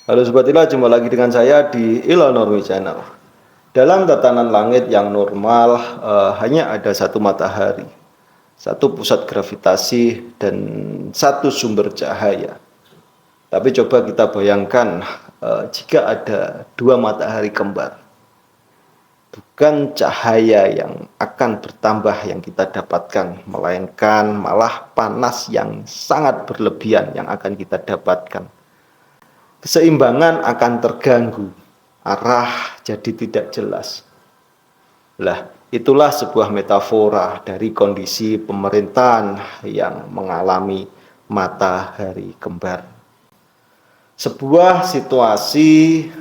Halo Sobat Ila, jumpa lagi dengan saya di Ila Normi Channel. Dalam tatanan langit yang normal, hanya ada satu matahari, satu pusat gravitasi, dan satu sumber cahaya. Tapi coba kita bayangkan jika ada dua matahari kembar. Bukan cahaya yang akan bertambah yang kita dapatkan, melainkan malah panas yang sangat berlebihan yang akan kita dapatkan. Keseimbangan akan terganggu, arah jadi tidak jelas. Lah, itulah sebuah metafora dari kondisi pemerintahan yang mengalami matahari kembar. Sebuah situasi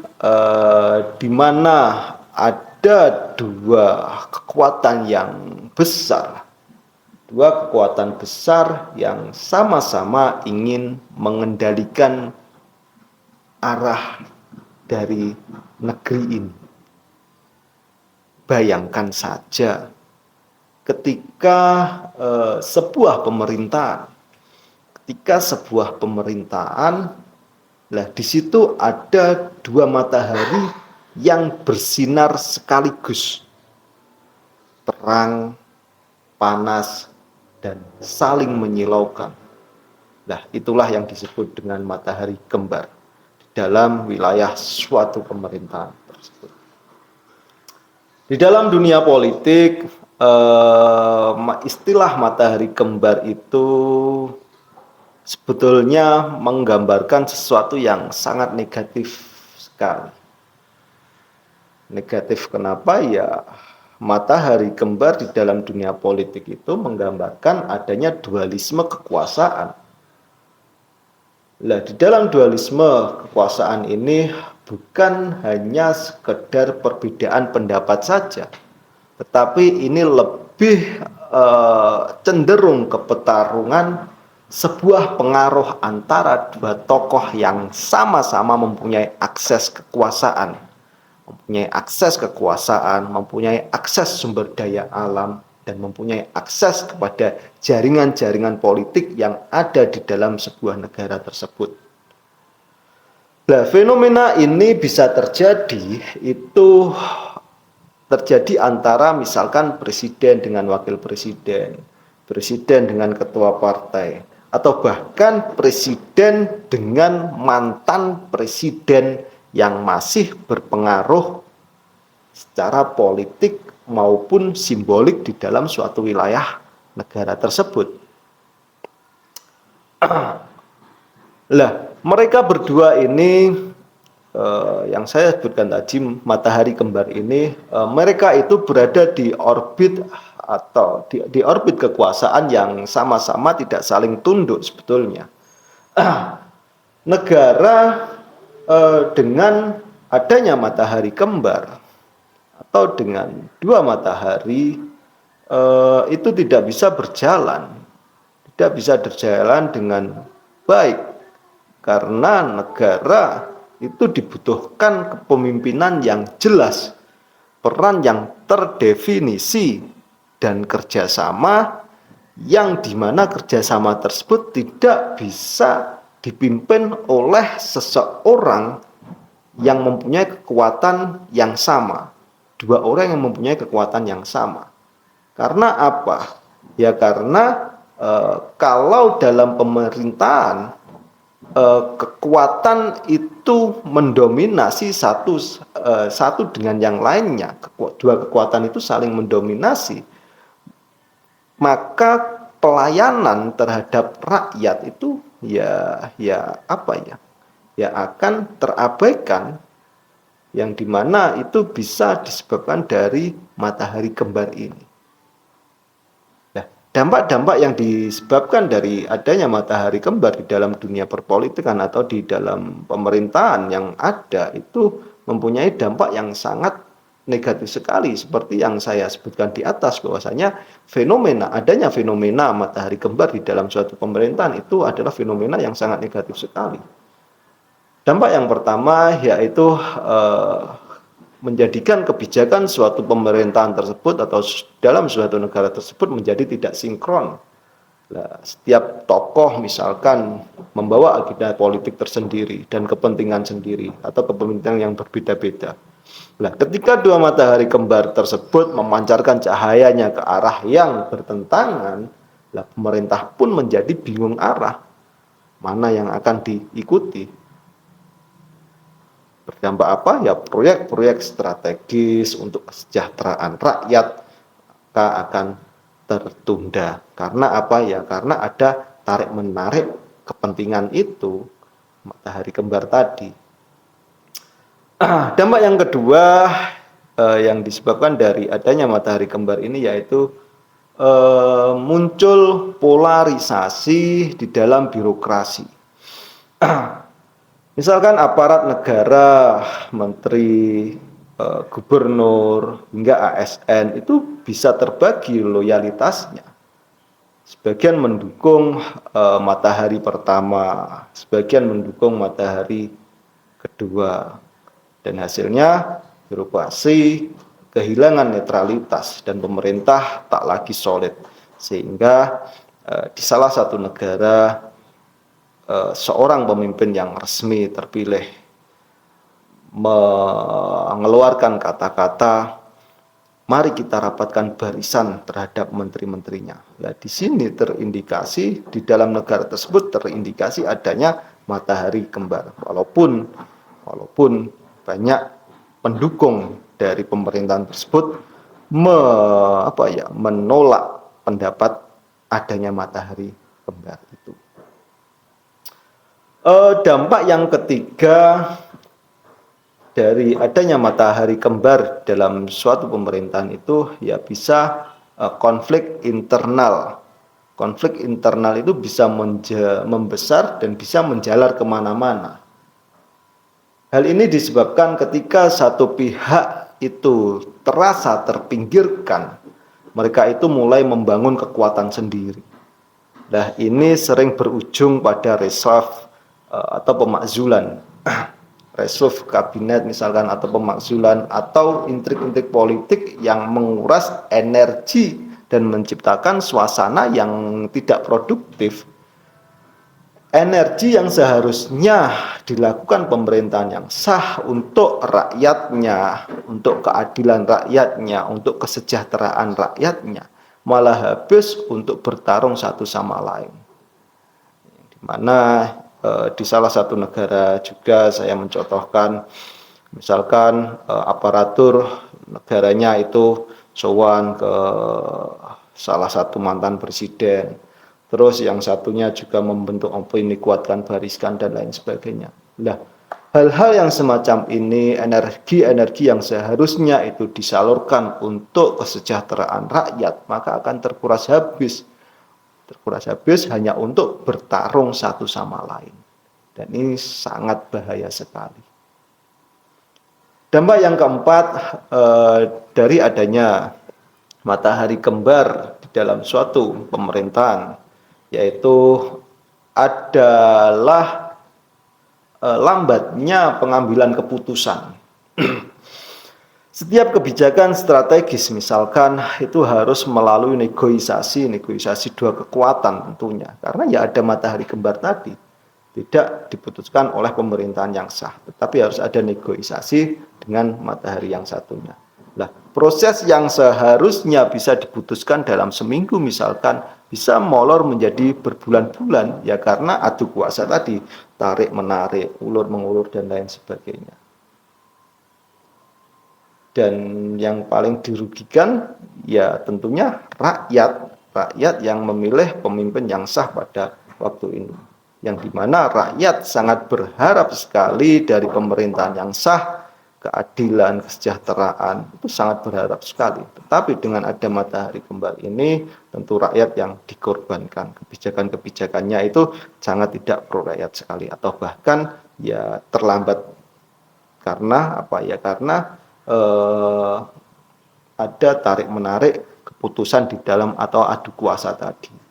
di mana ada dua kekuatan yang besar, dua kekuatan besar yang sama-sama ingin mengendalikan arah dari negeri ini. Bayangkan saja ketika sebuah pemerintahan, lah di situ ada dua matahari yang bersinar sekaligus, terang, panas, dan saling menyilaukan. Nah, itulah yang disebut dengan matahari kembar dalam wilayah suatu pemerintahan tersebut. Di dalam dunia politik, istilah matahari kembar itu sebetulnya menggambarkan sesuatu yang sangat negatif sekali. Negatif kenapa? Ya, matahari kembar di dalam dunia politik itu menggambarkan adanya dualisme kekuasaan. Nah, di dalam dualisme kekuasaan ini bukan hanya sekedar perbedaan pendapat saja, tetapi ini lebih cenderung ke pertarungan sebuah pengaruh antara dua tokoh yang sama-sama mempunyai akses kekuasaan, mempunyai akses sumber daya alam, dan mempunyai akses kepada jaringan-jaringan politik yang ada di dalam sebuah negara tersebut. Nah, fenomena ini bisa terjadi antara misalkan presiden dengan wakil presiden, presiden dengan ketua partai, atau bahkan presiden dengan mantan presiden yang masih berpengaruh secara politik maupun simbolik di dalam suatu wilayah negara tersebut. Lah, mereka berdua ini yang saya sebutkan tadi, matahari kembar ini, mereka itu berada di orbit atau di orbit kekuasaan yang sama-sama tidak saling tunduk sebetulnya. Negara dengan adanya matahari kembar atau dengan dua matahari itu tidak bisa berjalan dengan baik, karena negara itu dibutuhkan kepemimpinan yang jelas, peran yang terdefinisi, dan kerjasama yang dimana kerjasama tersebut tidak bisa dipimpin oleh seseorang yang mempunyai kekuatan yang sama. Dua orang yang mempunyai kekuatan yang sama. Karena apa? Ya karena kalau dalam pemerintahan kekuatan itu mendominasi satu dengan yang lainnya, dua kekuatan itu saling mendominasi, maka pelayanan terhadap rakyat itu ya akan terabaikan, yang dimana itu bisa disebabkan dari matahari kembar ini. Nah, dampak-dampak yang disebabkan dari adanya matahari kembar di dalam dunia perpolitikan atau di dalam pemerintahan yang ada itu mempunyai dampak yang sangat negatif sekali, seperti yang saya sebutkan di atas, bahwasanya adanya fenomena matahari kembar di dalam suatu pemerintahan itu adalah fenomena yang sangat negatif sekali. Dampak yang pertama yaitu menjadikan kebijakan suatu pemerintahan tersebut atau dalam suatu negara tersebut menjadi tidak sinkron. Nah, setiap tokoh misalkan membawa agenda politik tersendiri dan kepentingan sendiri atau kepentingan yang berbeda-beda. Nah, ketika dua matahari kembar tersebut memancarkan cahayanya ke arah yang bertentangan, lah pemerintah pun menjadi bingung arah mana yang akan diikuti. Berdampak apa? Ya proyek-proyek strategis untuk kesejahteraan rakyat akan tertunda. Karena apa ya? Karena ada tarik-menarik kepentingan itu, matahari kembar tadi. Dampak yang kedua yang disebabkan dari adanya matahari kembar ini yaitu muncul polarisasi di dalam birokrasi. Misalkan aparat negara, menteri, gubernur, hingga ASN itu bisa terbagi loyalitasnya. Sebagian mendukung matahari pertama, sebagian mendukung matahari kedua. Dan hasilnya birokrasi kehilangan netralitas dan pemerintah tak lagi solid. Sehingga di salah satu negara seorang pemimpin yang resmi terpilih mengeluarkan kata-kata, mari kita rapatkan barisan terhadap menteri-menterinya. Nah, di sini terindikasi, di dalam negara tersebut terindikasi adanya matahari kembar. Walaupun banyak pendukung dari pemerintahan tersebut menolak pendapat adanya matahari kembar itu. Dampak yang ketiga dari adanya matahari kembar dalam suatu pemerintahan itu ya bisa konflik internal. Konflik internal itu bisa membesar dan bisa menjalar kemana-mana. Hal ini disebabkan ketika satu pihak itu terasa terpinggirkan, mereka itu mulai membangun kekuatan sendiri. Nah, ini sering berujung pada reshuffle atau pemakzulan. Reshuffle kabinet misalkan atau pemakzulan atau intrik-intrik politik yang menguras energi dan menciptakan suasana yang tidak produktif. Energi yang seharusnya dilakukan pemerintahan yang sah untuk rakyatnya, untuk keadilan rakyatnya, untuk kesejahteraan rakyatnya, malah habis untuk bertarung satu sama lain. Di mana di salah satu negara juga saya mencontohkan, misalkan aparatur negaranya itu sowan ke salah satu mantan presiden. Terus yang satunya juga membentuk opini, kuatkan barisan dan lain sebagainya. Nah, hal-hal yang semacam ini, energi-energi yang seharusnya itu disalurkan untuk kesejahteraan rakyat, maka akan terkuras habis. Terkuras habis hanya untuk bertarung satu sama lain. Dan ini sangat bahaya sekali. Dampak yang keempat dari adanya matahari kembar di dalam suatu pemerintahan, yaitu adalah lambatnya pengambilan keputusan. Setiap kebijakan strategis misalkan itu harus melalui negosiasi dua kekuatan tentunya. Karena ya ada matahari kembar tadi, tidak diputuskan oleh pemerintahan yang sah, tetapi harus ada negosiasi dengan matahari yang satunya. Nah, proses yang seharusnya bisa diputuskan dalam seminggu misalkan bisa molor menjadi berbulan-bulan ya karena adu kuasa tadi, tarik menarik, ulur mengulur dan lain sebagainya. Dan yang paling dirugikan ya tentunya rakyat yang memilih pemimpin yang sah pada waktu ini, yang dimana rakyat sangat berharap sekali dari pemerintahan yang sah, keadilan, kesejahteraan, itu sangat berharap sekali. Tetapi dengan ada matahari kembar ini, tentu rakyat yang dikorbankan. Kebijakan-kebijakannya itu sangat tidak pro rakyat sekali, atau bahkan ya terlambat. Karena apa ya? Karena ada tarik-menarik keputusan di dalam atau adu kuasa tadi.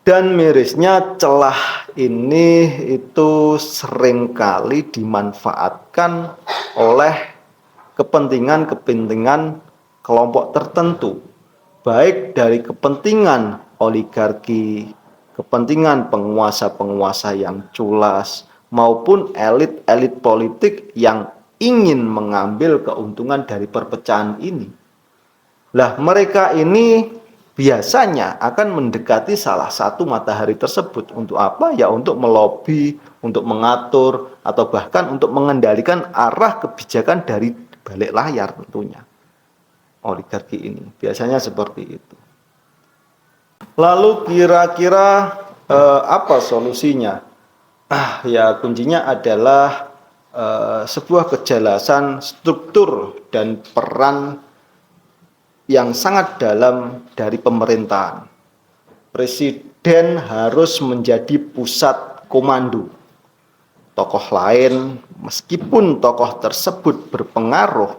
Dan mirisnya celah ini itu seringkali dimanfaatkan oleh kepentingan-kepentingan kelompok tertentu, baik dari kepentingan oligarki, kepentingan penguasa-penguasa yang culas, maupun elit-elit politik yang ingin mengambil keuntungan dari perpecahan ini. Lah, mereka ini biasanya akan mendekati salah satu matahari tersebut. Untuk apa? Ya untuk melobi, untuk mengatur, atau bahkan untuk mengendalikan arah kebijakan dari balik layar tentunya. Oligarki ini biasanya seperti itu. Lalu kira-kira apa solusinya? Ya kuncinya adalah sebuah kejelasan struktur dan peran yang sangat dalam dari pemerintahan. Presiden harus menjadi pusat komando. Tokoh lain, meskipun tokoh tersebut berpengaruh,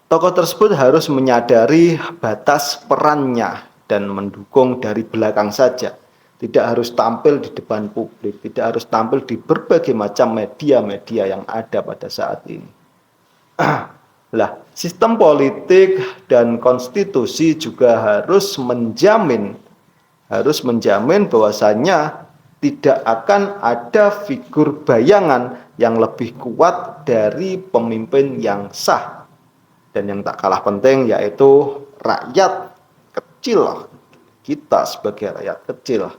tokoh tersebut harus menyadari batas perannya dan mendukung dari belakang saja. Tidak harus tampil di depan publik, tidak harus tampil di berbagai macam media-media yang ada pada saat ini. Lah, sistem politik dan konstitusi juga harus menjamin bahwasannya tidak akan ada figur bayangan yang lebih kuat dari pemimpin yang sah. Dan yang tak kalah penting yaitu rakyat kecil, kita sebagai rakyat kecil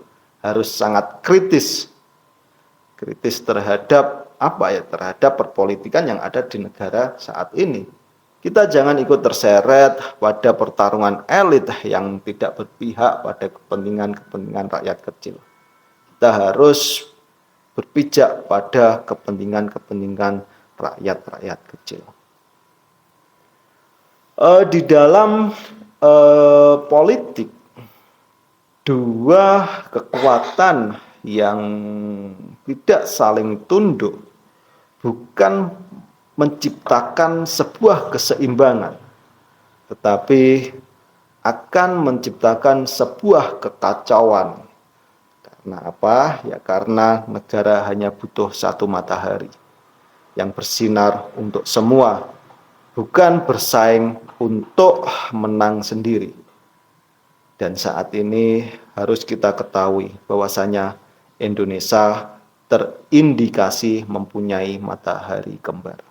harus sangat kritis terhadap terhadap perpolitikan yang ada di negara saat ini. Kita jangan ikut terseret pada pertarungan elit yang tidak berpihak pada kepentingan rakyat kecil. Kita harus berpijak pada kepentingan rakyat kecil. Di dalam politik, dua kekuatan yang tidak saling tunduk bukan menciptakan sebuah keseimbangan, tetapi akan menciptakan sebuah kekacauan. Karena apa? Ya karena negara hanya butuh satu matahari yang bersinar untuk semua, bukan bersaing untuk menang sendiri. Dan saat ini harus kita ketahui bahwasanya Indonesia terindikasi mempunyai matahari kembar.